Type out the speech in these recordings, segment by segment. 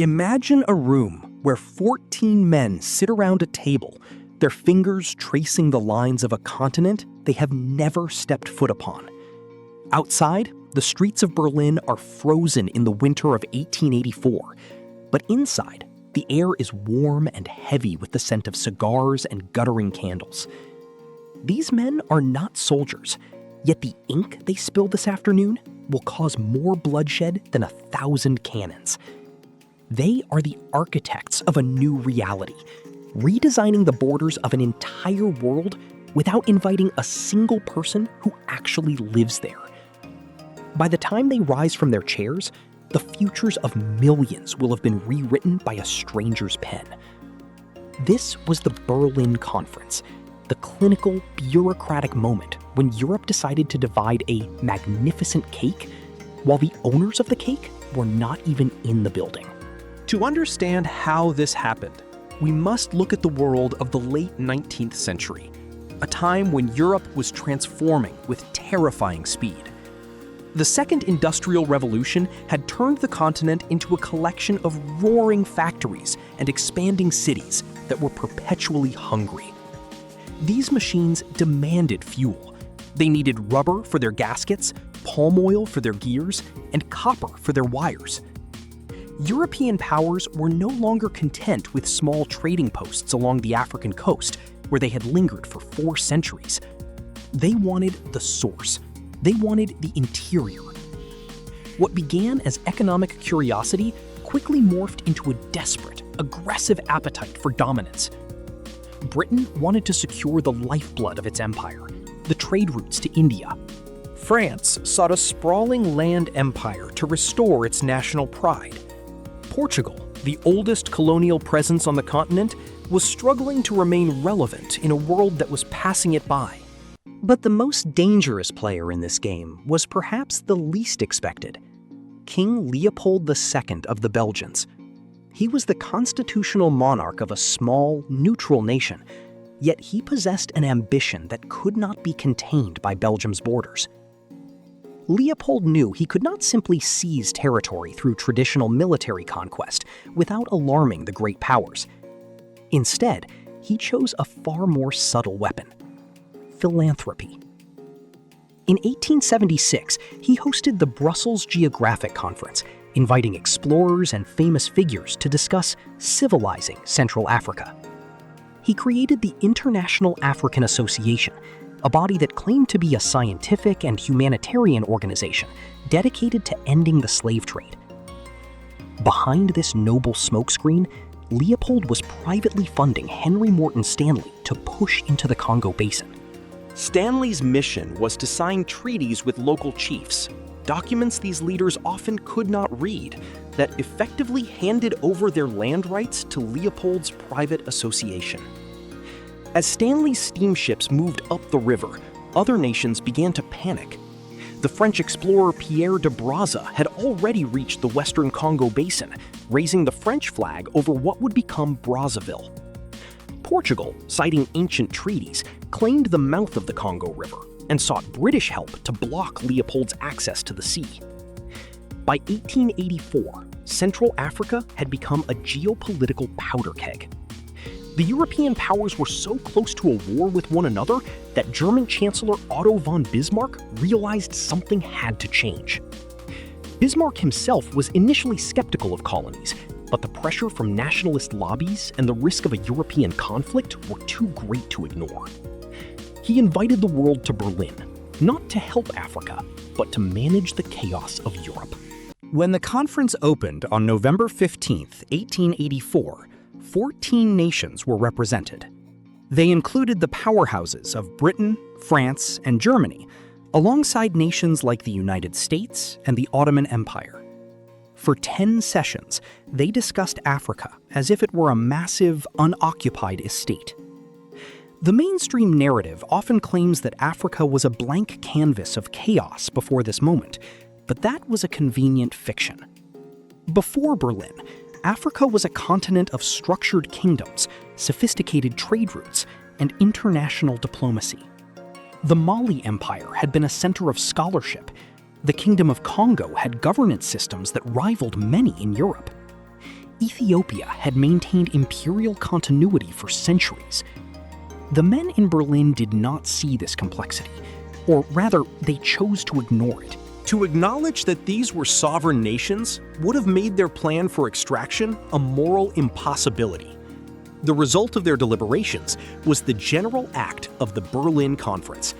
Imagine a room where 14 men sit around a table, their fingers tracing the lines of a continent they have never stepped foot upon. Outside, the streets of Berlin are frozen in the winter of 1884, but inside, the air is warm and heavy with the scent of cigars and guttering candles. These men are not soldiers, yet the ink they spill this afternoon will cause more bloodshed than 1,000 cannons. They are the architects of a new reality, redesigning the borders of an entire world without inviting a single person who actually lives there. By the time they rise from their chairs, the futures of millions will have been rewritten by a stranger's pen. This was the Berlin Conference, the clinical, bureaucratic moment when Europe decided to divide a magnificent cake, while the owners of the cake were not even in the building. To understand how this happened, we must look at the world of the late 19th century, a time when Europe was transforming with terrifying speed. The Second Industrial Revolution had turned the continent into a collection of roaring factories and expanding cities that were perpetually hungry. These machines demanded fuel. They needed rubber for their gaskets, palm oil for their gears, and copper for their wires. European powers were no longer content with small trading posts along the African coast, where they had lingered for 4 centuries. They wanted the source. They wanted the interior. What began as economic curiosity quickly morphed into a desperate, aggressive appetite for dominance. Britain wanted to secure the lifeblood of its empire, the trade routes to India. France sought a sprawling land empire to restore its national pride. Portugal, the oldest colonial presence on the continent, was struggling to remain relevant in a world that was passing it by. But the most dangerous player in this game was perhaps the least expected: King Leopold II of the Belgians. He was the constitutional monarch of a small, neutral nation, yet he possessed an ambition that could not be contained by Belgium's borders. Leopold knew he could not simply seize territory through traditional military conquest without alarming the great powers. Instead, he chose a far more subtle weapon: philanthropy. In 1876, he hosted the Brussels Geographic Conference, inviting explorers and famous figures to discuss civilizing Central Africa. He created the International African Association, a body that claimed to be a scientific and humanitarian organization dedicated to ending the slave trade. Behind this noble smokescreen, Leopold was privately funding Henry Morton Stanley to push into the Congo Basin. Stanley's mission was to sign treaties with local chiefs, documents these leaders often could not read, that effectively handed over their land rights to Leopold's private association. As Stanley's steamships moved up the river, other nations began to panic. The French explorer Pierre de Brazza had already reached the western Congo Basin, raising the French flag over what would become Brazzaville. Portugal, citing ancient treaties, claimed the mouth of the Congo River and sought British help to block Leopold's access to the sea. By 1884, Central Africa had become a geopolitical powder keg. The European powers were so close to a war with one another that German Chancellor Otto von Bismarck realized something had to change. Bismarck himself was initially skeptical of colonies, but the pressure from nationalist lobbies and the risk of a European conflict were too great to ignore. He invited the world to Berlin, not to help Africa, but to manage the chaos of Europe. When the conference opened on November 15, 1884, 14 nations were represented. They included the powerhouses of Britain, France, and Germany, alongside nations like the United States and the Ottoman Empire. For 10 sessions, they discussed Africa as if it were a massive, unoccupied estate. The mainstream narrative often claims that Africa was a blank canvas of chaos before this moment, but that was a convenient fiction. Before Berlin, Africa was a continent of structured kingdoms, sophisticated trade routes, and international diplomacy. The Mali Empire had been a center of scholarship. The Kingdom of Congo had governance systems that rivaled many in Europe. Ethiopia had maintained imperial continuity for centuries. The men in Berlin did not see this complexity, or rather, they chose to ignore it. To acknowledge that these were sovereign nations would have made their plan for extraction a moral impossibility. The result of their deliberations was the General Act of the Berlin Conference.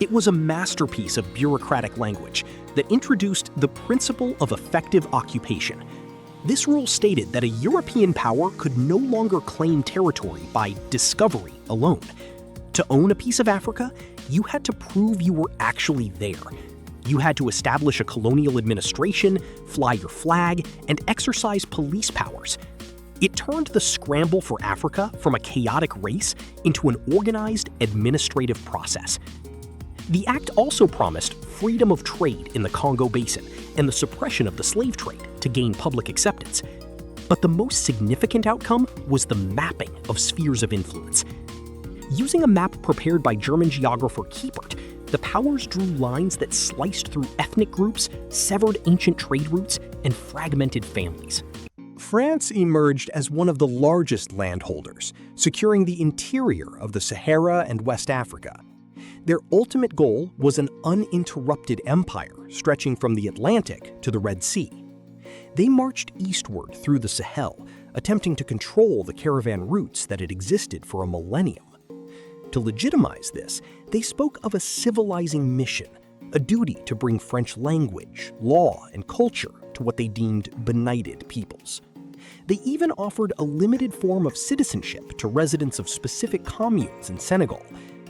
It was a masterpiece of bureaucratic language that introduced the principle of effective occupation. This rule stated that a European power could no longer claim territory by discovery alone. To own a piece of Africa, you had to prove you were actually there. You had to establish a colonial administration, fly your flag, and exercise police powers. It turned the scramble for Africa from a chaotic race into an organized administrative process. The act also promised freedom of trade in the Congo Basin and the suppression of the slave trade to gain public acceptance. But the most significant outcome was the mapping of spheres of influence. Using a map prepared by German geographer Kiepert, the powers drew lines that sliced through ethnic groups, severed ancient trade routes, and fragmented families. France emerged as one of the largest landholders, securing the interior of the Sahara and West Africa. Their ultimate goal was an uninterrupted empire stretching from the Atlantic to the Red Sea. They marched eastward through the Sahel, attempting to control the caravan routes that had existed for a millennium. To legitimize this, they spoke of a civilizing mission, a duty to bring French language, law, and culture to what they deemed benighted peoples. They even offered a limited form of citizenship to residents of specific communes in Senegal,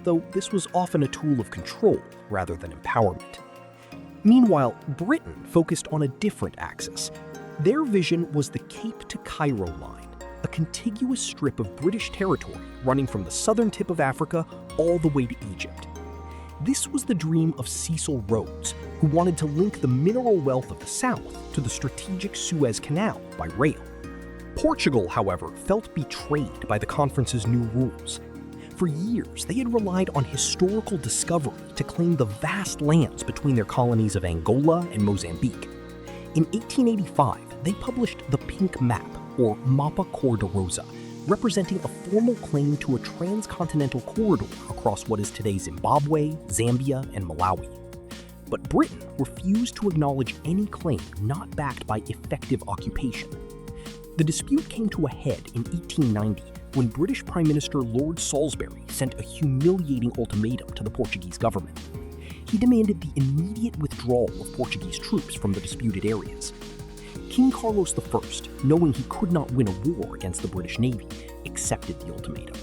though this was often a tool of control rather than empowerment. Meanwhile, Britain focused on a different axis. Their vision was the Cape to Cairo line, a contiguous strip of British territory running from the southern tip of Africa all the way to Egypt. This was the dream of Cecil Rhodes, who wanted to link the mineral wealth of the south to the strategic Suez Canal by rail. Portugal, however, felt betrayed by the conference's new rules. For years, they had relied on historical discovery to claim the vast lands between their colonies of Angola and Mozambique. In 1885, they published the Pink Map, or Mapa Cor de Rosa, representing a formal claim to a transcontinental corridor across what is today Zimbabwe, Zambia, and Malawi. But Britain refused to acknowledge any claim not backed by effective occupation. The dispute came to a head in 1890 when British Prime Minister Lord Salisbury sent a humiliating ultimatum to the Portuguese government. He demanded the immediate withdrawal of Portuguese troops from the disputed areas. King Carlos I, knowing he could not win a war against the British Navy, accepted the ultimatum.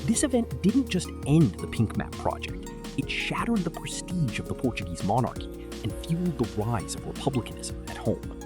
This event didn't just end the Pink Map project, it shattered the prestige of the Portuguese monarchy and fueled the rise of republicanism at home.